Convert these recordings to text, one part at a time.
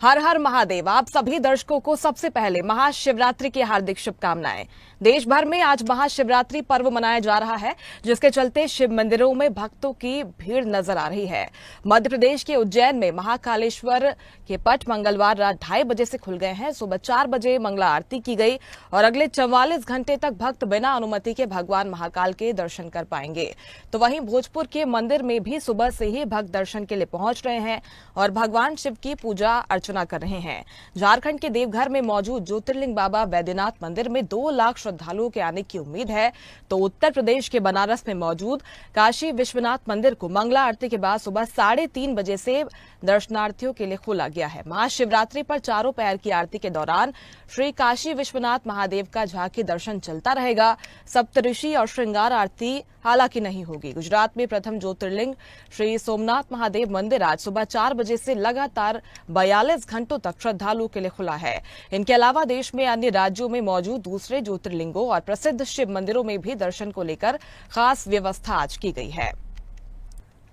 हर हर महादेव। आप सभी दर्शकों को सबसे पहले महाशिवरात्रि की हार्दिक शुभकामनाएं। देश भर में आज महाशिवरात्रि पर्व मनाया जा रहा है, जिसके चलते शिव मंदिरों में भक्तों की भीड़ नजर आ रही है। मध्य प्रदेश के उज्जैन में महाकालेश्वर के पट मंगलवार रात 2:30 बजे से खुल गए हैं। सुबह 4 बजे मंगला आरती की गई और अगले 44 घंटे तक भक्त बिना अनुमति के भगवान महाकाल के दर्शन कर पाएंगे। तो वहीं भोजपुर के मंदिर में भी सुबह से ही भक्त दर्शन के लिए पहुंच रहे हैं और भगवान शिव की पूजा अर्चना कर रहे हैं। झारखंड के देवघर में मौजूद ज्योतिर्लिंग बाबा बैद्यनाथ मंदिर में 2 लाख श्रद्धालुओं के आने की उम्मीद है। तो उत्तर प्रदेश के बनारस में मौजूद काशी विश्वनाथ मंदिर को मंगला आरती के बाद सुबह 3:30 बजे से दर्शनार्थियों के लिए खोला गया है। महाशिवरात्रि पर चारों पैर की आरती के दौरान श्री काशी विश्वनाथ महादेव का झांकी दर्शन चलता रहेगा। सप्तऋषि और श्रृंगार आरती हालांकि नहीं होगी। गुजरात में प्रथम ज्योतिर्लिंग श्री सोमनाथ महादेव मंदिर आज सुबह 4 बजे से लगातार 42 घंटों तक श्रद्धालुओं के लिए खुला है। इनके अलावा देश में अन्य राज्यों में मौजूद दूसरे ज्योतिर्लिंगों और प्रसिद्ध शिव मंदिरों में भी दर्शन को लेकर खास व्यवस्था आज की गई है।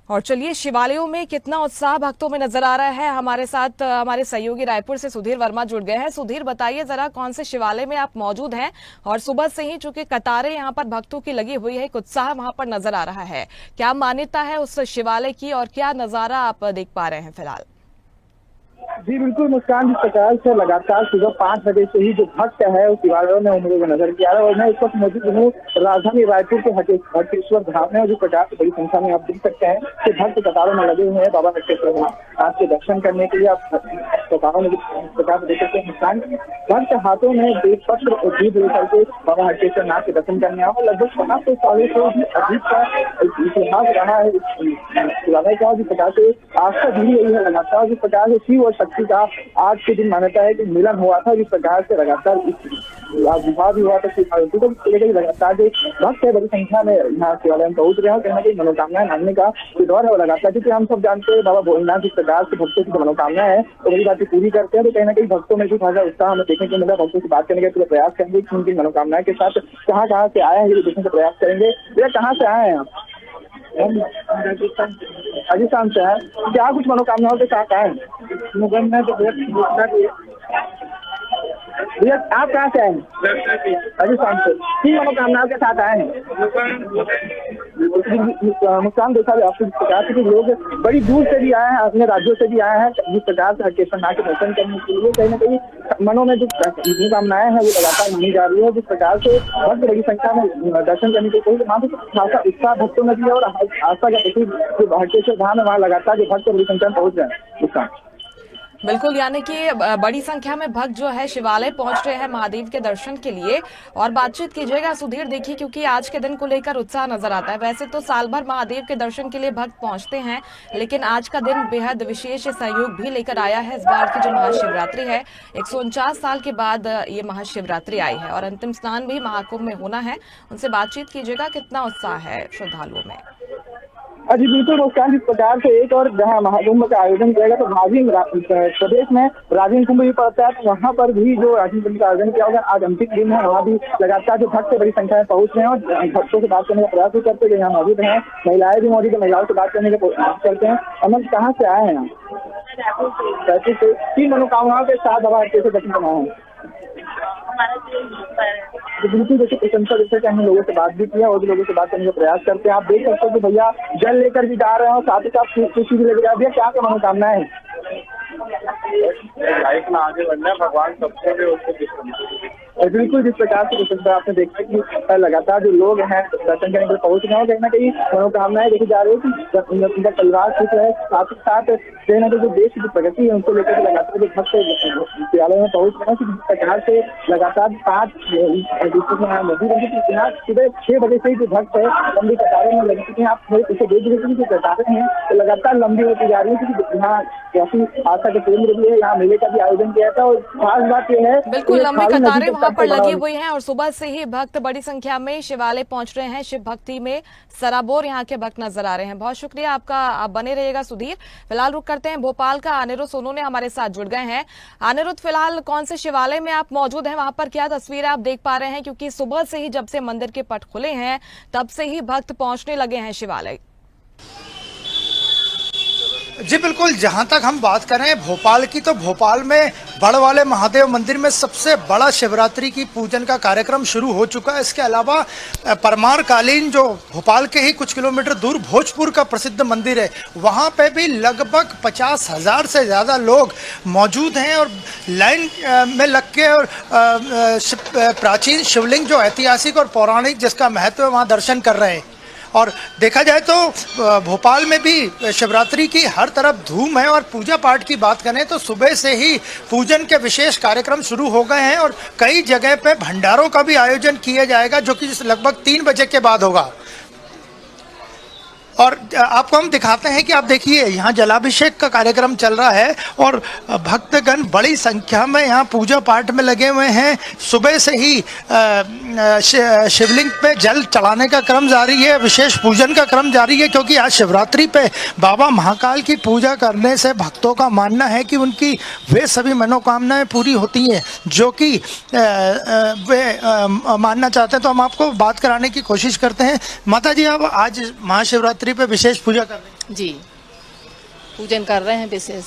और चलिए, शिवालयों में कितना उत्साह भक्तों में नजर आ रहा है। हमारे साथ हमारे सहयोगी रायपुर से सुधीर वर्मा जुड़ गए हैं। सुधीर, बताइए जरा, कौन से शिवालय में आप मौजूद हैं? और सुबह से ही चूंकि कतारें यहाँ पर भक्तों की लगी हुई है, एक उत्साह वहां पर नजर आ रहा है। क्या मान्यता है उस शिवालय की और क्या नजारा आप देख पा रहे हैं फिलहाल? जी बिल्कुल मुस्कान, जिस प्रकार से लगातार सुबह 5 बजे से ही जो भक्त है उस शिवालयों में उम्र को नजर किया है। और मैं इस वक्त मौजूद हूँ राजधानी रायपुर के हटकेश्वर धाम में। और जिस प्रकार से बड़ी संख्या में आप देख सकते हैं कि भक्त कतारों में लगे हुए हैं बाबा हटकेश्वर धाम आज के दर्शन करने के लिए। आप कतारों में जिस प्रकार से देख सकते हैं मुस्कान, भक्त हाथों में बेलपत्र और दूध लेकर के बाबा हटकेश्वर नाथ के दर्शन करने आओ। लगभग 500 सालों से भी अधिक का इतिहास रहा है इस शिवालय का। जिस प्रकार से आस्था जुड़ी हुई है लगातार, जिस प्रकार से शिव और शक्ति का आज के दिन मान्यता है कि मिलन हुआ था। जिस प्रकार से लगातार विवाह भी हुआ था लगातार जो भक्त है बड़ी संख्या में यहाँ शिवालय में पहुंच रहे हैं। कहीं ना कहीं मनोकामनाएं मांगने का जो दौर है वो लगातार, क्योंकि हम सब जानते हैं बाबा भोलेनाथ जिस प्रकार से भक्तों की मनोकामना है तो बड़ी बातें पूरी करते हैं। तो कहीं ना कहीं भक्तों में भी खासा उत्साह हमें देखने को मिला। भक्तों से बात करने का पूरा प्रयास करेंगे कि उनकी मनोकामनाएं के साथ कहाँ से आए हैं ये देखने का प्रयास करेंगे। भैया, कहाँ से आए हैं आप? राजस्थान से है। क्या कुछ मनोकामनाओं के साथ आए? भैया, आप कहाँ से आए हैं? राजस्थान से। किन मनोकामनाओं के साथ आए हैं? मुस्कान, देखा आपको जिस प्रकार से लोग बड़ी दूर से भी आए हैं, अपने राज्यों से भी आए हैं जिस प्रकार से हटकेश्वर नाथ के दर्शन करने के लिए। कहीं ना कहीं मनों में जो मनोकामनाएं हैं वो लगातार मानी जा रही है। जिस प्रकार से भक्त बड़ी संख्या में दर्शन करने के लिए वहाँ पर खासा उत्साह भक्तों में भी है। और आस्था का प्रतीक जो हटकेश्वर धाम है वहाँ लगातार जो भक्त बड़ी संख्या में पहुंच रहे हैं। मुस्कान, बिल्कुल, यानी कि बड़ी संख्या में भक्त जो है शिवालय पहुंच रहे हैं महादेव के दर्शन के लिए। और बातचीत कीजिएगा सुधीर, देखिए, क्योंकि आज के दिन को लेकर उत्साह नजर आता है। वैसे तो साल भर महादेव के दर्शन के लिए भक्त पहुंचते हैं, लेकिन आज का दिन बेहद विशेष सहयोग भी लेकर आया है। इस बार की जो महाशिवरात्रि है, 149 साल के बाद ये महाशिवरात्रि आई है और अंतिम स्नान भी महाकुंभ में होना है। उनसे बातचीत कीजिएगा, कितना उत्साह है श्रद्धालुओं में? जी बिल्कुल मुस्कान, जिस प्रकार से एक और जहाँ महाकुंभ का आयोजन किया गया तो राजीव प्रदेश में राजीव कुंभ भी पड़ता है, तो वहाँ पर भी जो राजीव कुंभ का आयोजन किया होगा आज अंतिम दिन है। वहाँ भी लगातार जो भक्त बड़ी संख्या में पहुंच रहे हैं और भक्तों से बात करने का प्रयास भी करते हैं। यहाँ मौजूद हैं महिलाएं भी मौजूद है, महिलाओं से बात करने का प्रयास करते हैं। अमन, कहाँ से आए हैं? रायपुर से। तीन मनोकामनाओं के साथ बाबा हटकेश्वर दर्शन करना है। बिल्कुल, जैसे प्रशंसा जैसे कि हमने लोगों से बात भी किया और भी लोगों से बात करने का प्रयास करते हैं। आप देख सकते हो कि भैया जल लेकर भी जा रहे हैं और साथ ही साथ खुशी भी लेकर। भैया, क्या क्या मनोकामना है? लाइफ में आगे बढ़ना है, भगवान सबको दे उसको। बिल्कुल, जिस प्रकार से प्रशंसा आपने देखा कि लगातार जो लोग हैं दर्शन करने के लिए पहुंच रहे हैं। कहीं ना कहीं मनोकामनाएं देखी जा रही है कि उनका परिवार खुश है, साथ ही साथ कहीं ना कहीं जो देश की प्रगति है उनको लेकर लगातार जो भक्त विद्यालय में पहुंच रहे हैं। जिस प्रकार से लगातार 5 यहाँ सुबह 6 बजे से ही जो भक्त है लंबी कतारों में लगी चुकी हैं। आप मेरे पीछे देख रहे जो कतारें हैं तो लगातार लंबी होती जा रही है, क्योंकि यहाँ काफी आस्था के केंद्र भी है। यहाँ मेले का भी आयोजन किया था और खास बात यह है बिल्कुल लंबी कतारें वहां पर लगी हुई हैं और सुबह से ही भक्त बड़ी संख्या में शिवालय पहुंच रहे हैं। शिव भक्ति में सराबोर यहाँ के भक्त नजर आ रहे हैं। बहुत शुक्रिया आपका, आप बने रहिएगा सुधीर। फिलहाल रुक करते हैं भोपाल का। अनिरुद्ध सोनू ने हमारे साथ जुड़ गए हैं। अनिरुद्ध, फिलहाल कौन से शिवालय में आप मौजूद हैं? वहां पर क्या तस्वीरें आप देख पा रहे हैं? क्योंकि सुबह से ही जब से मंदिर के पट खुले हैं तब से ही भक्त पहुंचने लगे हैं शिवालय। जी बिल्कुल, जहाँ तक हम बात करें भोपाल की, तो भोपाल में बड़ वाले महादेव मंदिर में सबसे बड़ा शिवरात्रि की पूजन का कार्यक्रम शुरू हो चुका है। इसके अलावा परमार कालीन, जो भोपाल के ही कुछ किलोमीटर दूर भोजपुर का प्रसिद्ध मंदिर है, वहाँ पे भी लगभग 50,000 से ज़्यादा लोग मौजूद हैं और लाइन में लग के और प्राचीन शिवलिंग जो ऐतिहासिक और पौराणिक जिसका महत्व है वहाँ दर्शन कर रहे हैं। और देखा जाए तो भोपाल में भी शिवरात्रि की हर तरफ धूम है और पूजा पाठ की बात करें तो सुबह से ही पूजन के विशेष कार्यक्रम शुरू हो गए हैं और कई जगह पे भंडारों का भी आयोजन किया जाएगा जो कि लगभग 3 बजे के बाद होगा। और आपको हम दिखाते हैं कि आप देखिए यहाँ जलाभिषेक का कार्यक्रम चल रहा है और भक्तगण बड़ी संख्या में यहाँ पूजा पाठ में लगे हुए हैं। सुबह से ही शिवलिंग पे जल चढ़ाने का क्रम जारी है, विशेष पूजन का क्रम जारी है, क्योंकि आज शिवरात्रि पे बाबा महाकाल की पूजा करने से भक्तों का मानना है कि उनकी वे सभी मनोकामनाएं पूरी होती हैं जो कि वे मानना चाहते हैं। तो हम आपको बात कराने की कोशिश करते हैं। माता जी, आप आज महाशिवरात्रि पे विशेष पूजा कर रहे हैं? जी, पूजन कर रहे हैं विशेष।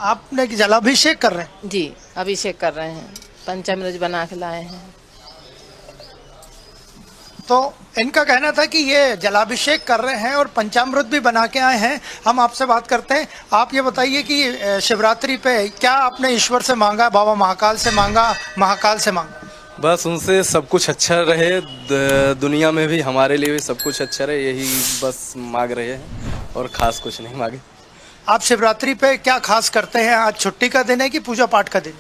आपने जलाभिषेक कर रहे हैं? जी, अभिषेक कर रहे हैं, पंचामृत बना के लाए हैं। तो इनका कहना था कि ये जलाभिषेक कर रहे हैं और पंचामृत भी बना के आए हैं। हम आपसे बात करते हैं। आप ये बताइए कि शिवरात्रि पे क्या आपने ईश्वर से मांगा, बाबा महाकाल से मांगा, महाकाल से मांगा? बस उनसे सब कुछ अच्छा रहे, दुनिया में भी हमारे लिए भी सब कुछ अच्छा रहे, यही बस मांग रहे हैं और खास कुछ नहीं मांगे। आप शिवरात्रि पे क्या खास करते हैं? आज छुट्टी का दिन है कि पूजा पाठ का दिन?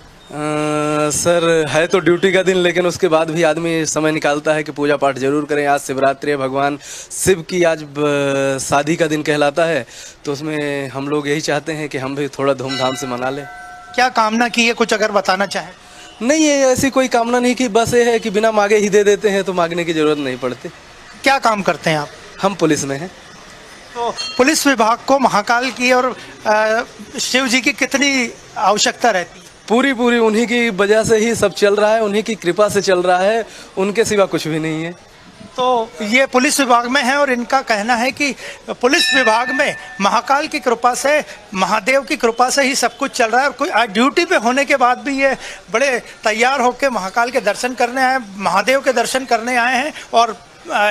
सर है तो ड्यूटी का दिन, लेकिन उसके बाद भी आदमी समय निकालता है कि पूजा पाठ जरूर करें। आज शिवरात्रि है, भगवान शिव की आज शादी का दिन कहलाता है, तो उसमें हम लोग यही चाहते हैं कि हम भी थोड़ा धूमधाम से मना लें। क्या कामना की है, कुछ अगर बताना चाहें? नहीं, ये ऐसी कोई कामना नहीं की, बस ये है कि बिना मांगे ही दे देते हैं, तो मांगने की जरूरत नहीं पड़ती। क्या काम करते हैं आप? हम पुलिस में हैं। तो पुलिस विभाग को महाकाल की और शिव जी की कितनी आवश्यकता रहती है? पूरी उन्हीं की वजह से ही सब चल रहा है, उन्हीं की कृपा से चल रहा है, उनके सिवा कुछ भी नहीं है। तो ये पुलिस विभाग में है और इनका कहना है कि पुलिस विभाग में महाकाल की कृपा से, महादेव की कृपा से ही सब कुछ चल रहा है। और कोई ड्यूटी पे होने के बाद भी ये बड़े तैयार होकर महाकाल के दर्शन करने आए, महादेव के दर्शन करने आए हैं और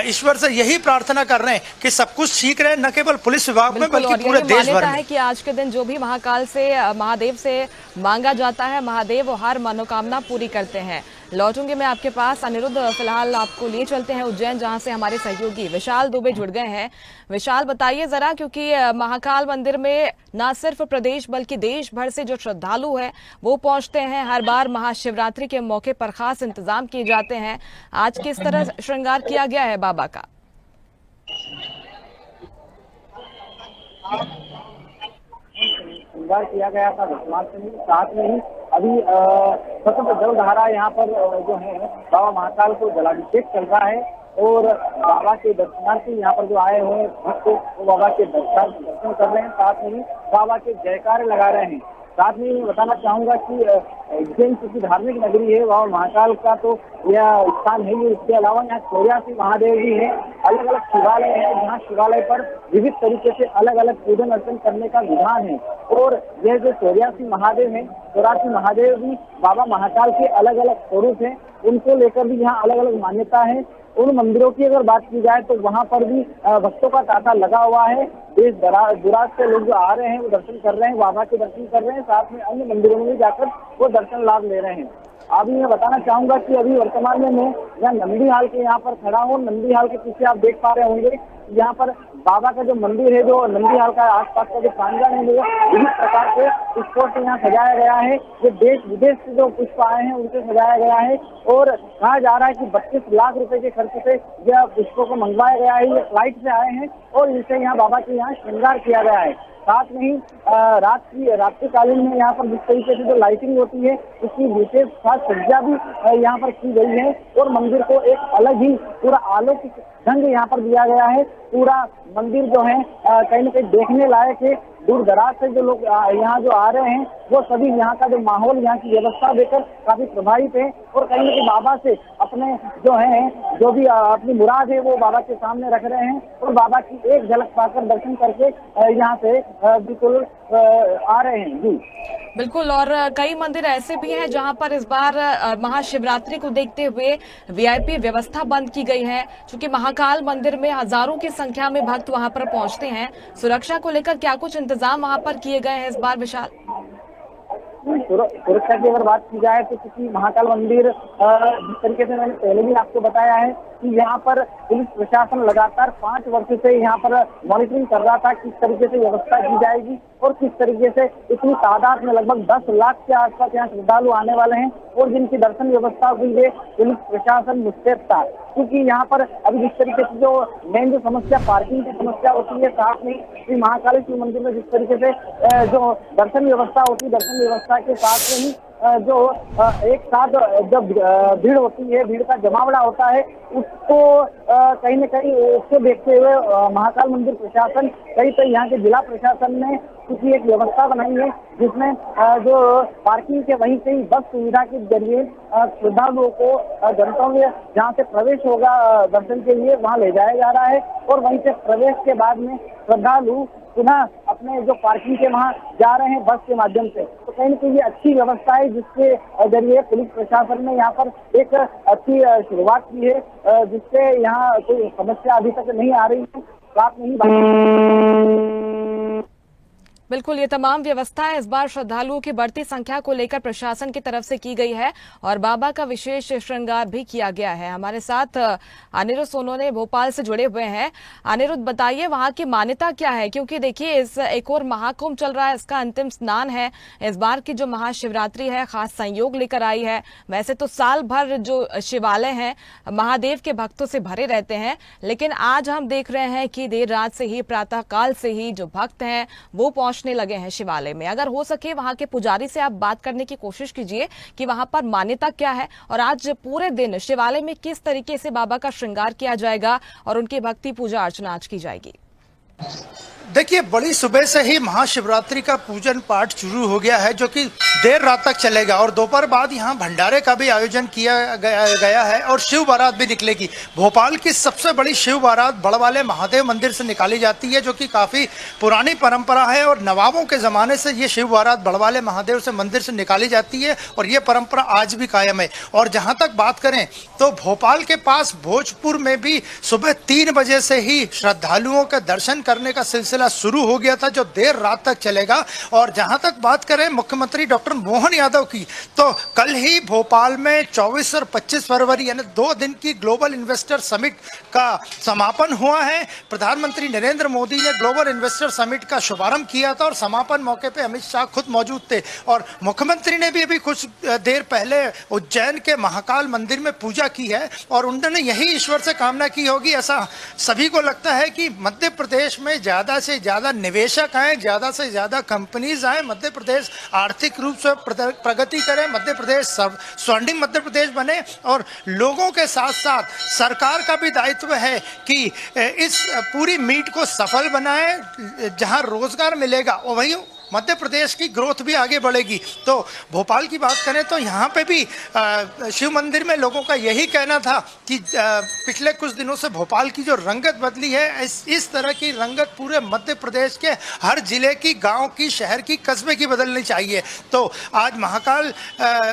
ईश्वर से यही प्रार्थना कर रहे हैं कि सब कुछ ठीक रहे, न केवल पुलिस विभाग में बल्कि पूरे देश भर में। है कि आज के दिन जो भी महाकाल से, महादेव से मांगा जाता है, महादेव हर मनोकामना पूरी करते हैं। लौटूंगे मैं आपके पास अनिरुद्ध, फिलहाल आपको लिए चलते हैं उज्जैन, जहां से हमारे सहयोगी विशाल दुबे जुड़ गए हैं। विशाल, बताइए जरा, क्योंकि महाकाल मंदिर में न सिर्फ प्रदेश बल्कि देश भर से जो श्रद्धालु है वो पहुंचते हैं। हर बार महाशिवरात्रि के मौके पर खास इंतजाम किए जाते हैं। आज किस तरह श्रृंगार किया गया है बाबा का? श्रृंगार किया गया था वर्तमान से ही, साथ में ही अभी स्वतंत्र जल धारा यहाँ पर जो है बाबा महाकाल को जलाभिषेक चल रहा है और बाबा के दर्शनार्थी यहाँ पर जो आए हुए भक्त वो बाबा के दर्शन कर रहे हैं, साथ में ही बाबा के जयकार लगा रहे हैं। साथ में बताना चाहूंगा कि उज्जैन चूंकि धार्मिक नगरी है, बाबा महाकाल का तो यह स्थान है ही, इसके अलावा यहाँ 84 महादेव भी है, अलग अलग शिवालय है, जहाँ शिवालय पर विविध तरीके से अलग अलग पूजन अर्चन करने का विधान है। और यह जो 84 महादेव है, 84 महादेव भी बाबा महाकाल के अलग अलग स्वरूप है, उनको लेकर भी यहाँ अलग अलग मान्यता है। उन मंदिरों की अगर बात की जाए तो वहाँ पर भी भक्तों का तांता लगा हुआ है। देश दुराज से लोग जो आ रहे हैं वो दर्शन कर रहे हैं, बाबा के दर्शन कर रहे हैं, साथ में अन्य मंदिरों में भी जाकर वो दर्शन लाभ ले रहे हैं। अभी मैं बताना चाहूंगा कि अभी वर्तमान में मैं यहाँ नंदी हाल के यहाँ पर खड़ा हूँ। नंदी हाल के पीछे आप देख पा रहे होंगे यहाँ पर बाबा का जो मंदिर है, जो नंदी हाल का आसपास का जो प्रांगण है, वो विभिन्न प्रकार के पुष्पों से यहाँ सजाया गया है। जो देश विदेश से जो पुष्प आए हैं उनसे सजाया गया है और कहा जा रहा है कि 32 लाख रुपए के खर्च से यह पुष्पों को मंगवाया गया है। ये फ्लाइट से आए हैं और इनसे यहाँ बाबा के यहाँ श्रृंगार किया गया है। साथ में ही रात्रिकालीन में यहाँ पर जिस तरीके से जो लाइटिंग होती है उसकी विशेष खास सज्जा भी यहाँ पर की गई है और मंदिर को एक अलग ही पूरा अलौकिक ढंग यहाँ पर दिया गया है। पूरा मंदिर जो है कहीं न कहीं देखने लायक है। दूर दराज से जो लोग यहाँ जो आ रहे हैं वो सभी यहाँ का जो माहौल, यहाँ की व्यवस्था देखकर काफी प्रभावित है और कहीं ना कहीं बाबा से अपने जो भी अपनी मुराद है वो बाबा के सामने रख रहे हैं और बाबा की एक झलक पाकर दर्शन करके यहाँ से बिल्कुल आ रहे हैं। जी बिल्कुल, और कई मंदिर ऐसे भी हैं जहां पर इस बार महाशिवरात्रि को देखते हुए वीआईपी व्यवस्था बंद की गई है, क्योंकि महाकाल मंदिर में हजारों की संख्या में भक्त वहां पर पहुंचते हैं। सुरक्षा को लेकर क्या कुछ इंतजाम वहां पर किए गए हैं इस बार, विशाल? सुरक्षा की अगर बात की जाए तो क्योंकि महाकाल मंदिर जिस तरीके से मैंने पहले भी आपको बताया है कि यहाँ पर पुलिस प्रशासन लगातार 5 वर्ष से यहाँ पर मॉनिटरिंग कर रहा था किस तरीके से व्यवस्था की जाएगी और किस तरीके से इतनी तादाद में लगभग 10 लाख के आसपास यहाँ श्रद्धालु आने वाले हैं और जिनकी दर्शन व्यवस्था के लिए पुलिस प्रशासन मुस्तैद था। क्योंकि यहाँ पर अभी जिस तरीके से जो मेन जो समस्या पार्किंग की समस्या होती है, साथ में श्री महाकालेश्वर मंदिर में जिस तरीके से जो दर्शन व्यवस्था होती है, दर्शन व्यवस्था के साथ में ही जो एक साथ जब भीड़ होती है, भीड़ का जमावड़ा होता है, उसको कहीं न कहीं उसको देखते हुए महाकाल मंदिर प्रशासन कई यहाँ के जिला प्रशासन ने कुछ एक व्यवस्था बनाई है जिसमें जो पार्किंग के वहीं से ही बस सुविधा के जरिए श्रद्धालुओं को गंतव्य जहाँ से प्रवेश होगा दर्शन के लिए वहाँ ले जाया जा रहा है और वहीं से प्रवेश के बाद में श्रद्धालु पुनः अपने जो पार्किंग के वहाँ जा रहे हैं बस के माध्यम से। तो कहीं ना कहीं ये अच्छी व्यवस्था है जिसके जरिए पुलिस प्रशासन ने यहाँ पर एक अच्छी शुरुआत की है, जिससे यहाँ कोई समस्या अभी तक नहीं आ रही है। साथ में ही बिल्कुल, ये तमाम व्यवस्थाएं इस बार श्रद्धालुओं की बढ़ती संख्या को लेकर प्रशासन की तरफ से की गई है और बाबा का विशेष श्रृंगार भी किया गया है। हमारे साथ अनिरुद्ध सोनोने भोपाल से जुड़े हुए हैं। अनिरुद्ध, बताइए वहां की मान्यता क्या है, क्योंकि देखिए इस एक और महाकुंभ चल रहा है, इसका अंतिम स्नान है। इस बार की जो महाशिवरात्रि है खास संयोग लेकर आई है। वैसे तो साल भर जो शिवालय हैं महादेव के भक्तों से भरे रहते हैं, लेकिन आज हम देख रहे हैं कि देर रात से ही, प्रातः काल से ही जो भक्त हैं वो पहुंचने लगे हैं शिवालय में। अगर हो सके वहां के पुजारी से आप बात करने की कोशिश कीजिए कि वहां पर मान्यता क्या है और आज पूरे दिन शिवालय में किस तरीके से बाबा का श्रृंगार किया जाएगा और उनकी भक्ति पूजा अर्चना आज की जाएगी। देखिए, बड़ी सुबह से ही महाशिवरात्रि का पूजन पाठ शुरू हो गया है, जो कि देर रात तक चलेगा और दोपहर बाद यहाँ भंडारे का भी आयोजन किया गया है और शिव बारात भी निकलेगी। भोपाल की सबसे बड़ी शिव बारात बड़वाले महादेव मंदिर से निकाली जाती है, जो कि काफ़ी पुरानी परंपरा है और नवाबों के ज़माने से ये शिव बारात बड़वाले महादेव से मंदिर से निकाली जाती है और ये परंपरा आज भी कायम है। और जहाँ तक बात करें तो भोपाल के पास भोजपुर में भी सुबह 3 बजे से ही श्रद्धालुओं के दर्शन करने का सिलसिला शुरू हो गया था, जो देर रात तक चलेगा। और जहां तक बात करें मुख्यमंत्री डॉक्टर मोहन यादव की, तो कल ही भोपाल में 24 और 25 फरवरी यानी 2 दिन की ग्लोबल इन्वेस्टर समिट का समापन हुआ है। प्रधानमंत्री नरेंद्र मोदी ने ग्लोबल इन्वेस्टर समिट का शुभारंभ किया था और समापन मौके पे अमित शाह खुद मौजूद थे और मुख्यमंत्री ने भी अभी कुछ देर पहले उज्जैन के महाकाल मंदिर में पूजा की है और उन्होंने यही ईश्वर से कामना की होगी। ऐसा सभी को लगता है कि मध्य प्रदेश में ज़्यादा से ज़्यादा निवेशक आए, ज़्यादा से ज़्यादा कंपनीज आए, मध्य प्रदेश आर्थिक रूप से प्रगति करे, मध्य प्रदेश स्वर्णिम मध्य प्रदेश बने और लोगों के साथ साथ सरकार का भी दायित्व है कि इस पूरी मीट को सफल बनाए। जहां रोजगार मिलेगा और वहीं मध्य प्रदेश की ग्रोथ भी आगे बढ़ेगी। तो भोपाल की बात करें तो यहाँ पे भी शिव मंदिर में लोगों का यही कहना था कि पिछले कुछ दिनों से भोपाल की जो रंगत बदली है, इस तरह की रंगत पूरे मध्य प्रदेश के हर जिले की, गांव की, शहर की, कस्बे की बदलनी चाहिए। तो आज महाकाल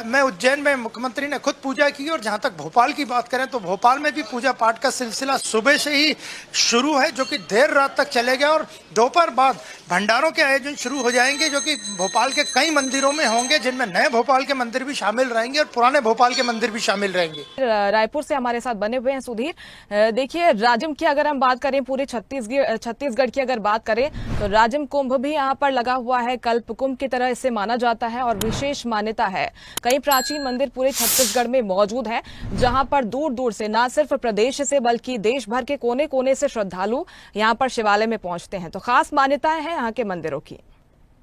में उज्जैन में मुख्यमंत्री ने खुद पूजा की और जहाँ तक भोपाल की बात करें तो भोपाल में भी पूजा पाठ का सिलसिला सुबह से ही शुरू है, जो कि देर रात तक चलेगा और दोपहर बाद भंडारों के आयोजन शुरू हो जाएंगे, जो कि भोपाल के कई मंदिरों में होंगे, जिनमें नए भोपाल के मंदिर भी शामिल रहेंगे और पुराने भोपाल के मंदिर भी शामिल रहेंगे। रायपुर से हमारे साथ बने हुए हैं सुधीर। देखिए, राजिम की अगर हम बात करें, पूरे छत्तीसगढ़ की अगर बात करें तो राजिम कुंभ भी यहाँ पर लगा हुआ है, कल्प कुंभ की तरह इसे माना जाता है और विशेष मान्यता है। कई प्राचीन मंदिर पूरे छत्तीसगढ़ में मौजूद है, जहां पर दूर दूर से न सिर्फ प्रदेश से बल्कि देश भर के कोने कोने से श्रद्धालु यहाँ पर शिवालय में पहुंचते हैं। तो खास मान्यताएं हैं यहाँ के मंदिरों की।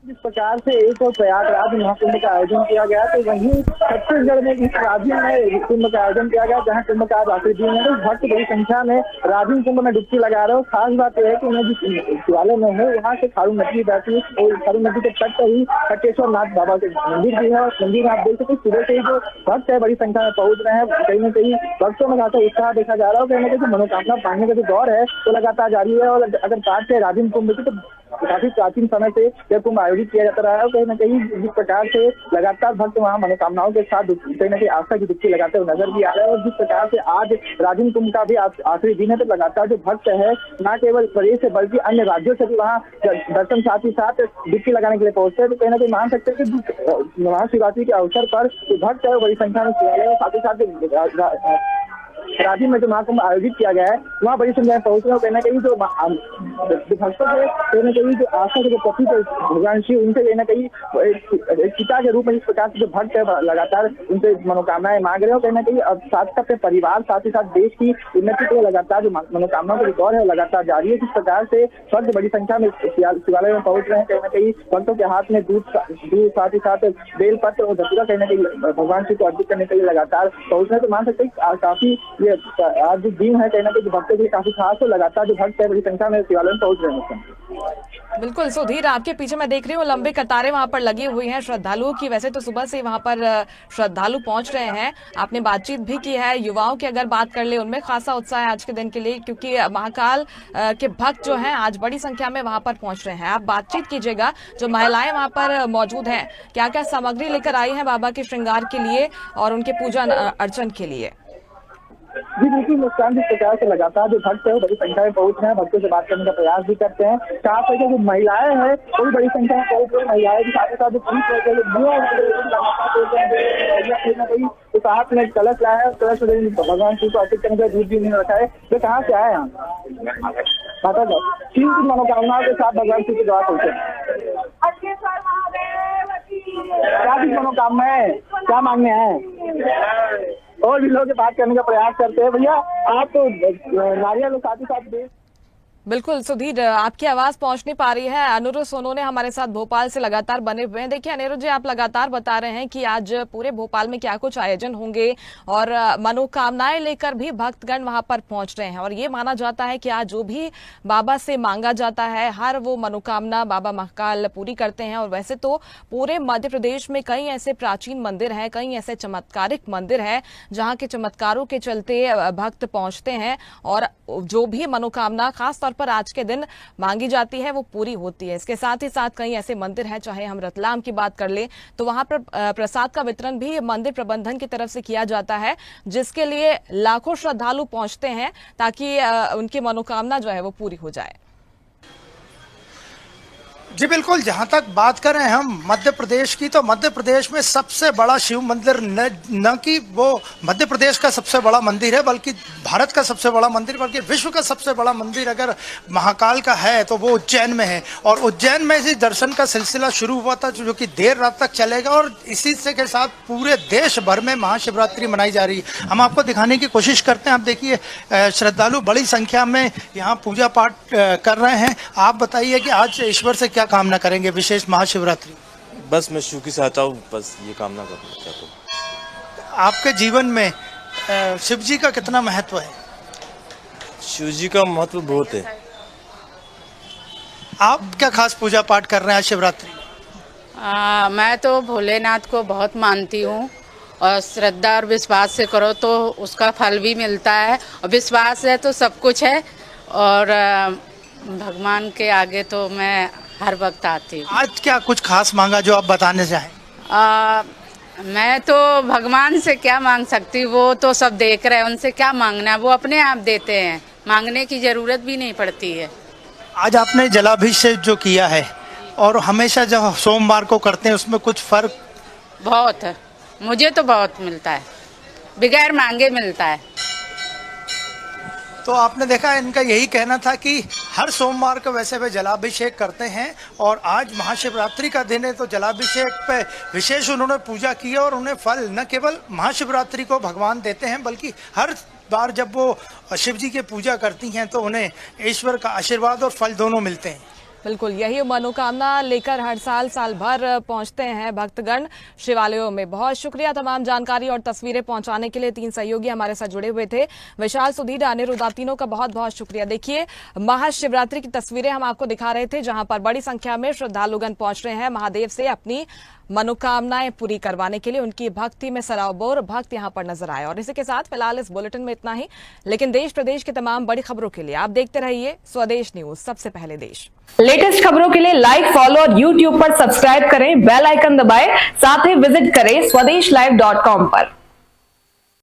जिस प्रकार से एक और प्रयागराज महाकुंभ का आयोजन किया गया, तो वहीं छत्तीसगढ़ में इस राजिम में कुंभ का आयोजन किया गया, जहां कुंभ का आज आखिरी दिन है। भक्त बड़ी संख्या में राजिम कुंभ में डुबकी लगा रहे हो। खास बात यह है कि मैं जिस शिवालय में हूँ वहाँ से खारू नदी बहती है और खारू नदी के तट पर ही खट्टेश्वर नाथ बाबा के मंदिर भी है। और मंदिर में आप देख सकते सुबह से ही जो भक्त है बड़ी संख्या में पहुंच रहे हैं। कहीं न कहीं भक्तों में खासा उत्साह देखा जा रहा है। कहीं न कहीं मनोकामना पाने का जो दौर है वो लगातार जारी है। और अगर बात है राजिम कुंभ की, तो काफी प्राचीन समय से यह कुंभ आयोजित किया जाता रहा है। कहीं न कहीं जिस प्रकार से लगातार भक्त वहाँ मनोकामनाओं के साथ कहीं न कहीं आस्था की डुबकी लगाते हुए नजर भी आ रहे हैं। और जिस प्रकार से आज राजिम कुंभ का भी आखिरी दिन है, तो लगातार जो भक्त है न केवल प्रदेश से बल्कि अन्य राज्यों से भी वहाँ दर्शन साथ ही साथ डुबकी लगाने के लिए पहुंचते हैं। तो कहीं न कहीं मान सकते हैं कि महाशिवरात्रि के अवसर पर भक्त है बड़ी संख्या में शिवालय है। साथ ही साथ राजिम में जो महाकुंभ आयोजित किया गया है वहाँ बड़ी संख्या में पहुंच रहे हैं। कहीं न कहीं जो भक्तों से कहीं न कहीं जो आस्था के जो प्रतीक भगवान शिव, उनसे कहीं न कहीं एक पिता के रूप में इस प्रकार से जो भक्त है लगातार उनसे मनोकामनाएं मांग रहे हो। कहीं न कहीं अब साथ अपने परिवार साथ ही साथ देश की उन्नति के लिए लगातार जो मनोकामनाओं का दौर है लगातार जारी है। जिस प्रकार से भक्त बड़ी संख्या में शिवालय में पहुंच रहे हैं। कहीं न कहीं भक्तों के हाथ में दूध साथ ही साथ बेलपत्र और धतूरा कहीं न कहीं भगवान शिव को अर्पित करने के लिए लगातार पहुंच रहे हैं। तो मान सकते हैं काफी ये आज जो दिन है कहीं ना कहीं भक्तों के लिए काफी खास है। लगातार जो भक्त है बड़ी संख्या में शिवालय में पहुंच रहे हैं। बिल्कुल सुधीर, आपके पीछे मैं देख रही हूँ लंबी कतारें वहां पर लगी हुई हैं श्रद्धालुओं की। वैसे तो सुबह से वहां पर श्रद्धालु पहुंच रहे हैं। आपने बातचीत भी की है युवाओं की, अगर बात कर ले उनमें खासा उत्साह है आज के दिन के लिए, क्योंकि महाकाल के भक्त जो हैं आज बड़ी संख्या में वहां पर पहुंच रहे हैं। आप बातचीत कीजिएगा, जो महिलाएं वहां पर मौजूद हैं क्या क्या सामग्री लेकर आई हैं बाबा के श्रृंगार के लिए और उनके पूजा अर्चन के लिए। जी बिल्कुल मुस्कान, जिस प्रकार से लगातार जो भक्त है वो बड़ी संख्या में पहुंच रहे हैं, भक्तों से बात करने का प्रयास भी करते हैं। खास करके जो महिलाएं हैं वो भी बड़ी संख्या में पहुंच रही है। महिलाएं के साथ ही साथ जो पुलिस तो साथ में कलश लाया है। कलश भगवान शिव को अर्पित करने का दूध भी नहीं रखा है। तो कहाँ से आए हैं माता जी? शिव की मनोकामनाओं के साथ भगवान शिव के द्वार पहुंचे। क्या भी मनोकामना है, क्या मांगने हैं? और भी लोग बात करने का प्रयास करते हैं। भैया आप तो नारियल साथ ही साथ बिल्कुल सुधीर, आपकी आवाज पहुंच नहीं पा रही है। अनिरुद्ध सोनू ने हमारे साथ भोपाल से लगातार बने हुए हैं। देखिए अनिरुद्ध जी, आप लगातार बता रहे हैं कि आज पूरे भोपाल में क्या कुछ आयोजन होंगे और मनोकामनाएं लेकर भी भक्तगण वहां पर पहुंच रहे हैं। और ये माना जाता है कि आज जो भी बाबा से मांगा जाता है हर वो मनोकामना बाबा महाकाल पूरी करते हैं। और वैसे तो पूरे मध्य प्रदेश में कई ऐसे प्राचीन मंदिर हैं, कई ऐसे चमत्कारिक मंदिर हैं जहाँ के चमत्कारों के चलते भक्त पहुंचते हैं और जो भी मनोकामना खासतौर पर आज के दिन मांगी जाती है वो पूरी होती है। इसके साथ ही साथ कई ऐसे मंदिर हैं, चाहे हम रतलाम की बात कर ले तो वहां पर प्रसाद का वितरण भी मंदिर प्रबंधन की तरफ से किया जाता है, जिसके लिए लाखों श्रद्धालु पहुंचते हैं ताकि उनकी मनोकामना जो है वो पूरी हो जाए। जी बिल्कुल, जहां तक बात करें हम मध्य प्रदेश की, तो मध्य प्रदेश में सबसे बड़ा शिव मंदिर न कि वो मध्य प्रदेश का सबसे बड़ा मंदिर है बल्कि भारत का सबसे बड़ा मंदिर, बल्कि विश्व का सबसे बड़ा मंदिर अगर महाकाल का है तो वो उज्जैन में है। और उज्जैन में इसी दर्शन का सिलसिला शुरू हुआ था जो कि देर रात तक चलेगा और इसी से के साथ पूरे देश भर में महाशिवरात्रि मनाई जा रही है। हम आपको दिखाने की कोशिश करते हैं। आप देखिए श्रद्धालु बड़ी संख्या में यहाँ पूजा पाठ कर रहे हैं। आप बताइए कि आज ईश्वर से क्या कामना करेंगे विशेष महाशिवरात्रि? बस मैं शिव की चाहता हूँ, बस ये कामना करना चाहता हूँ। आपके जीवन में शिव जी का कितना महत्व है? शिव जी का महत्व बहुत है। आप क्या खास पूजा पाठ कर रहे हैं आज शिवरात्रि? मैं तो भोलेनाथ को बहुत मानती हूँ और श्रद्धा और विश्वास से करो तो उसका फल भी मिलता है और विश्वास है तो सब कुछ है। और भगवान के आगे तो मैं हर वक्त आती हूँ। आज क्या कुछ खास मांगा जो आप बताने चाहें? मैं तो भगवान से क्या मांग सकती हूँ, वो तो सब देख रहे हैं, उनसे क्या मांगना, वो अपने आप देते हैं, मांगने की जरूरत भी नहीं पड़ती है। आज आपने जलाभिषेक जो किया है और हमेशा जब सोमवार को करते हैं उसमें कुछ फर्क? बहुत है, मुझे तो बहुत मिलता है, बगैर मांगे मिलता है। तो आपने देखा इनका यही कहना था कि हर सोमवार को वैसे वे जलाभिषेक करते हैं और आज महाशिवरात्रि का दिन है तो जलाभिषेक पे विशेष उन्होंने पूजा की है और उन्हें फल न केवल महाशिवरात्रि को भगवान देते हैं बल्कि हर बार जब वो शिव जी की पूजा करती हैं तो उन्हें ईश्वर का आशीर्वाद और फल दोनों मिलते हैं। बिल्कुल यही मनोकामना लेकर हर साल भर पहुंचते हैं भक्तगण शिवालयों में। बहुत शुक्रिया तमाम जानकारी और तस्वीरें पहुंचाने के लिए। 3 सहयोगी हमारे साथ जुड़े हुए थे, विशाल, सुधीर, अनिरुद्ध, आप तीनों का बहुत बहुत शुक्रिया। देखिए महाशिवरात्रि की तस्वीरें हम आपको दिखा रहे थे, जहां पर बड़ी संख्या में श्रद्धालुगण पहुंच रहे हैं महादेव से अपनी मनोकामनाएं पूरी करवाने के लिए। उनकी भक्ति में सराबोर भक्त यहां पर नजर आए। और इसी के साथ फिलहाल इस बुलेटिन में इतना ही, लेकिन देश प्रदेश की तमाम बड़ी खबरों के लिए आप देखते रहिए स्वदेश न्यूज, सबसे पहले देश। लेटेस्ट खबरों के लिए लाइक, फॉलो और यूट्यूब पर सब्सक्राइब करें, बेल आइकन दबाएं, साथ ही विजिट करें swedishlive.com पर।